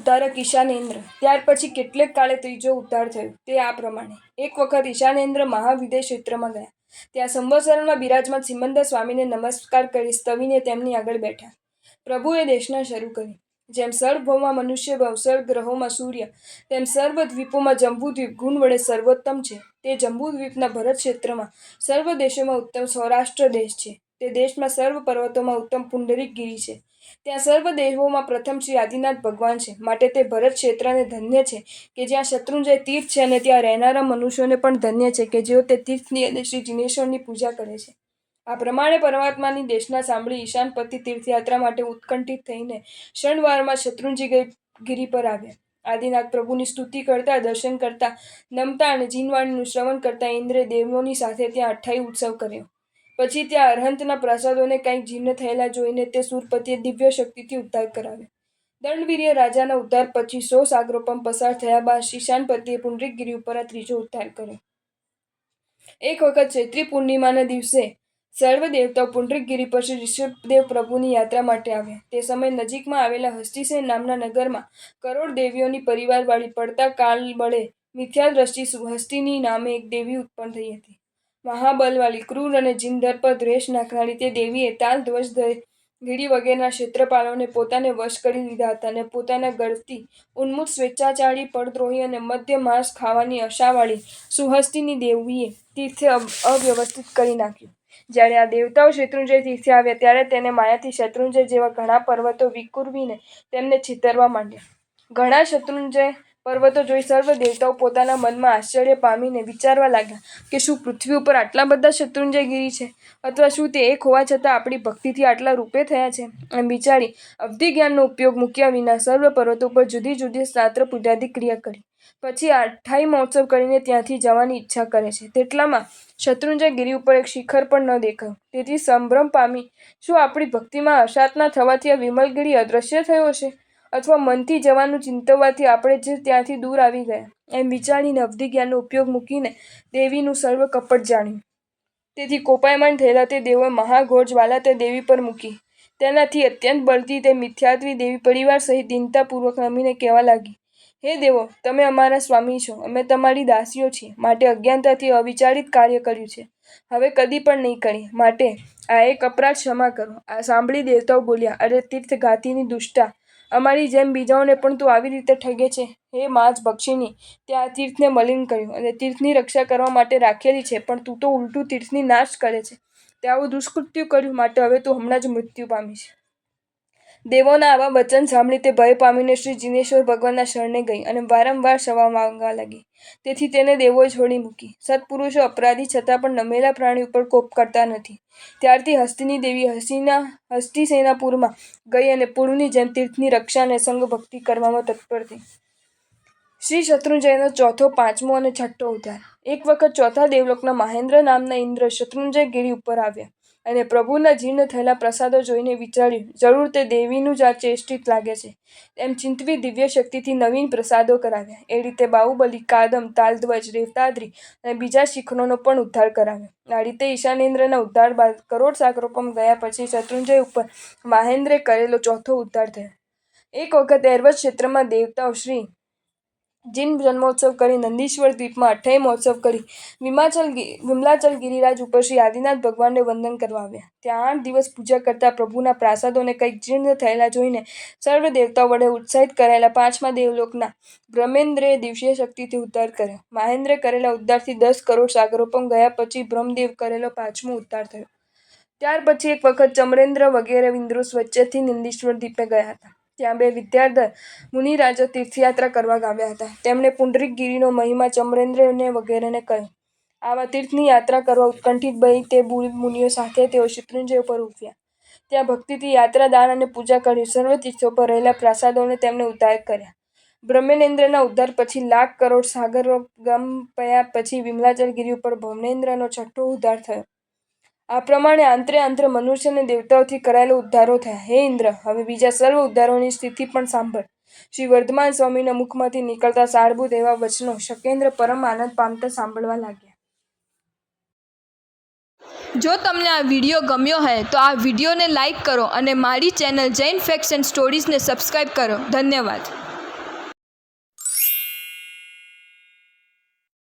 ઉદ્ધારક ઈશાનેન્દ્ર। ત્યાર પછી કેટલેક કાળે ત્રીજો ઉદ્ધાર થયો તે આ પ્રમાણે। એક વખત ઈશાનેન્દ્ર મહાવિદેહ ક્ષેત્રમાં ગયા। ત્યાં સંવત્સરણમાં બિરાજમાન સિમંદર સ્વામીને નમસ્કાર કરી સ્તવીને તેમની આગળ બેઠા। પ્રભુએ દેશના શરૂ કરી। જેમ સર્વભૌમમાં મનુષ્ય ભાવ, સર્વ ગ્રહોમાં સૂર્ય, તેમ સર્વ દ્વીપોમાં જંબુદ્વીપ ગુણ વડે સર્વોત્તમ છે। તે જંબુદ્વીપના ભરત ક્ષેત્રમાં સર્વ દેશોમાં ઉત્તમ સૌરાષ્ટ્ર દેશ છે। તે દેશમાં સર્વ પર્વતોમાં ઉત્તમ પુંડરીક ગિરી છે। ત્યાં સર્વ દેવોમાં પ્રથમ શ્રી આદિનાથ ભગવાન છે। માટે તે ભરત ક્ષેત્રને ધન્ય છે કે જ્યાં શત્રુંજય તીર્થ છે, અને ત્યાં રહેનારા મનુષ્યોને પણ ધન્ય છે કે જેઓ તે તીર્થની અને શ્રી જિનેશ્વરની પૂજા કરે છે। આ પ્રમાણે પરમાત્માની દેશના સાંભળી ઈશાનપતિ તીર્થયાત્રા માટે ઉત્કંઠિત થઈને ક્ષણવારમાં શત્રુંજય ગિરી પર આવ્યા। આદિનાથ પ્રભુની સ્તુતિ કરતા, દર્શન કરતા, નમતા અને જીનવાણીનું શ્રવણ કરતા ઇન્દ્રે દેવોની સાથે ત્યાં અઠ્ઠાઈ ઉત્સવ કર્યો। પછી ત્યાં અરહંતના પ્રસાદોને કંઈક જીર્ણ થયેલા જોઈને તે સુરપતિએ દિવ્ય શક્તિથી ઉદ્ધાર કરાવ્યો। દંડવીર્ય રાજાના ઉદ્ધાર પછી 100 સાગરોપમ પસાર થયા બાદ ઈશાનપતિએ પુંડરીકગિરી ઉપર આ ત્રીજો ઉદ્ધાર કર્યો। એક વખત ચૈત્રી પૂર્ણિમાના દિવસે સર્વ દેવતાઓ પુંડરીકગિરી પર શ્રી ઋષભદેવ પ્રભુની યાત્રા માટે આવ્યા। તે સમયે નજીકમાં આવેલા હસ્તિસેન નામના નગરમાં કરોડ દેવીઓની પરિવારવાળી પડતા કાળ બળે મિથ્યાદ્રષ્ટિ હસ્તિની નામે એક દેવી ઉત્પન્ન થઈ હતી। મહાબલવાળી, ક્રૂર અને જીનધર પર દ્વેષ નાખનારી તે દેવીએ તાલ, ધ્વજ, ઘીડી વગેરેના ક્ષેત્રપાલોને પોતાને વશ કરી લીધા હતા અને પોતાના ગળથી ઉન્મત્ત, સ્વેચ્છાચારી, પરદ્રોહી અને મદ્ય માંસ ખાવાની આશાવાળી સુહસ્તિની દેવીએ તીર્થે અવ્યવસ્થિત કરી નાખ્યું। જ્યારે આ દેવતાઓ શત્રુંજય તીર્થે આવ્યા ત્યારે તેને માયાથી શત્રુંજય જેવા ઘણા પર્વતો વિકુરવીને તેમને છેતરવા માંડ્યા। ઘણા શત્રુંજય પર્વતો જોઈ સર્વ દેવતાઓ પોતાના મનમાં આશ્ચર્ય પામીને વિચારવા લાગ્યા કે શું પૃથ્વી ઉપર આટલા બધા શત્રુંજય ગિરી છે, અથવા શું તે એક હોવા છતાં આપણી ભક્તિથી આટલા રૂપે થયા છે? એમ વિચારી અવધિ જ્ઞાનનો ઉપયોગ મૂક્યા વિના સર્વ પર્વતો પર જુદી જુદી સ્નાત્ર પૂજાદી ક્રિયા કરી પછી અઠ્ઠાઈ મહોત્સવ કરીને ત્યાંથી જવાની ઈચ્છા કરે છે। તેટલામાં શત્રુંજય ગિરી ઉપર એક શિખર પણ ન દેખાયું। તેથી સંભ્રમ પામી શું આપણી ભક્તિમાં અશાંતના થવાથી આ વિમલગિરી અદ્રશ્ય થયો હશે, અથવા મનથી જવાનું ચિંતવવાથી આપણે જ ત્યાંથી દૂર આવી ગયા? એમ વિચારીને અવધિ જ્ઞાનનો ઉપયોગ મૂકીને દેવીનું સર્વ કપટ જાણ્યું। તેથી કોપાયમાન થયેલા તે દેવોએ મહાઘોર જ્વાલા તે દેવી પર મૂકી। તેનાથી અત્યંત બળતી તે મિથ્યાત્વી દેવી પરિવાર સહિત દીનતાપૂર્વક નમીને કહેવા લાગી, હે દેવો, તમે અમારા સ્વામી છો, અમે તમારી દાસીઓ છીએ, માટે અજ્ઞાનતાથી અવિચારિત કાર્ય કર્યું છે, હવે કદી પણ નહીં કરીએ, માટે આ એક અપરાધ ક્ષમા કરો। આ સાંભળી દેવતાઓ બોલ્યા, અરે તીર્થઘાતિની દુષ્ટા, અમારી જેમ બીજાઓને પણ તું આવી રીતે ઠગે છે? હે માજ ભક્ષિની, તે આ તીર્થને મલિન કર્યું અને તીર્થની રક્ષા કરવા માટે રાખેલી છે, પણ તું તો ઉલટું તીર્થની નાશ કરે છે। તે આવું દુષ્કૃત્ય કર્યું, માટે હવે તું હમણાં જ મૃત્યુ પામીશ। દેવોના આવા વચન સાંભળી તે ભય પામીને શ્રી જિનેશ્વર ભગવાનના શરણે ગઈ અને વારંવાર ક્ષમા માંગવા લાગી। તેથી તેને દેવોએ છોડી મૂકી। સત્પુરુષો અપરાધી છતાં પણ નમેલા પ્રાણી ઉપર કોપ કરતા નથી। ત્યારથી હસ્તિની દેવી હસ્તિસેનાપુરમાં ગઈ અને પૂર્વની જેમ તીર્થની રક્ષા અને સંઘ ભક્તિ કરવામાં તત્પર થઈ। શ્રી શત્રુંજયનો ચોથો, પાંચમો અને છઠ્ઠો ઉદ્ધાર। એક વખત ચોથા દેવલોકના મહેન્દ્ર નામના ઇન્દ્ર શત્રુંજય ગિરી ઉપર આવ્યા અને પ્રભુના જીર્ણ થયેલા પ્રસાદો જોઈને વિચાર્યું, જરૂર તે દેવીનું જ આ ચેષ્ટિત લાગે છે। એમ ચિંતવી દિવ્ય શક્તિથી નવીન પ્રસાદો કરાવ્યા। એ રીતે બાહુબલી, કાદમ, તાલધ્વજ, રેવતાદ્રી અને બીજા શિખરોનો પણ ઉદ્ધાર કરાવ્યો। આ રીતે ઈશાનેન્દ્રના ઉદ્ધાર બાદ કરોડ સાગરોપમ ગયા પછી શત્રુંજય ઉપર મહેન્દ્રે કરેલો ચોથો ઉદ્ધાર થયો। એક વખત ઐરવત ક્ષેત્રમાં દેવતાઓ શ્રી જીન જન્મોત્સવ કરી નંદીશ્વર દ્વીપમાં અઠ્ઠાઈ મહોત્સવ કરી વિમલાચલ ગિરિરાજ ઉપર શ્રી આદિનાથ ભગવાનને વંદન કરવા આવ્યા। ત્યાં 8 દિવસ પૂજા કરતા પ્રભુના પ્રસાદોને કંઈક જીર્ણ થયેલા જોઈને સર્વ દેવતાઓ વડે ઉત્સાહિત કરાયેલા પાંચમા દેવલોકના બ્રહ્મેન્દ્રએ દિવ્ય શક્તિથી ઉદ્ધાર કર્યો। મહેન્દ્રે કરેલા ઉદ્ધારથી 10 કરોડ સાગરોપમ ગયા પછી બ્રહ્મદેવ કરેલો પાંચમો ઉદ્ધાર થયો। ત્યાર પછી એક વખત ચમરેન્દ્ર વગેરે ઇન્દ્રો વચ્ચેથી નંદીશ્વર દ્વીપે ગયા હતા। ત્યાં 2 વિદ્યાધર મુનિરાજો તીર્થયાત્રા કરવા આવ્યા હતા। તેમણે પુંડરીકગિરીનો મહિમા ચમરેન્દ્રને વગેરેને કહ્યો। આવા તીર્થની યાત્રા કરવા ઉત્કંઠિત ભઈ તે મુનિઓ સાથે તેઓ શત્રુંજય ઉપર ઉતર્યા। ત્યાં ભક્તિથી યાત્રા, દાન અને પૂજા કરી સર્વ તીર્થો પર રહેલા પ્રસાદોને તેમને ઉદ્ધાર કર્યા। બ્રહ્મેન્દ્રના ઉદ્ધાર પછી 1,00,000 કરોડ સાગરોપમ પયા પછી વિમલાચલ ગિરી ઉપર ભવનેન્દ્રનો છઠ્ઠો ઉદ્ધાર થયો। આ પ્રમાણે આંતરે મનુષ્ય અને દેવતાઓથી કરાયેલા ઉદ્ધારો થયા। હે ઇન્દ્ર, હવે બીજા સર્વ ઉદ્ધારોની સ્થિતિ પણ સાંભળ। શ્રી વર્ધમાન સ્વામીના મુખમાંથી નીકળતા સારભૂત એવા વચનો શકેન્દ્ર પરમ આનંદ પામતા સાંભળવા લાગ્યા। જો તમને આ વિડીયો ગમ્યો હોય તો આ વિડીયોને લાઈક કરો અને મારી ચેનલ જૈન ફેક્ટ્સ એન્ડ સ્ટોરીઝને સબસ્ક્રાઈબ કરો। ધન્યવાદ।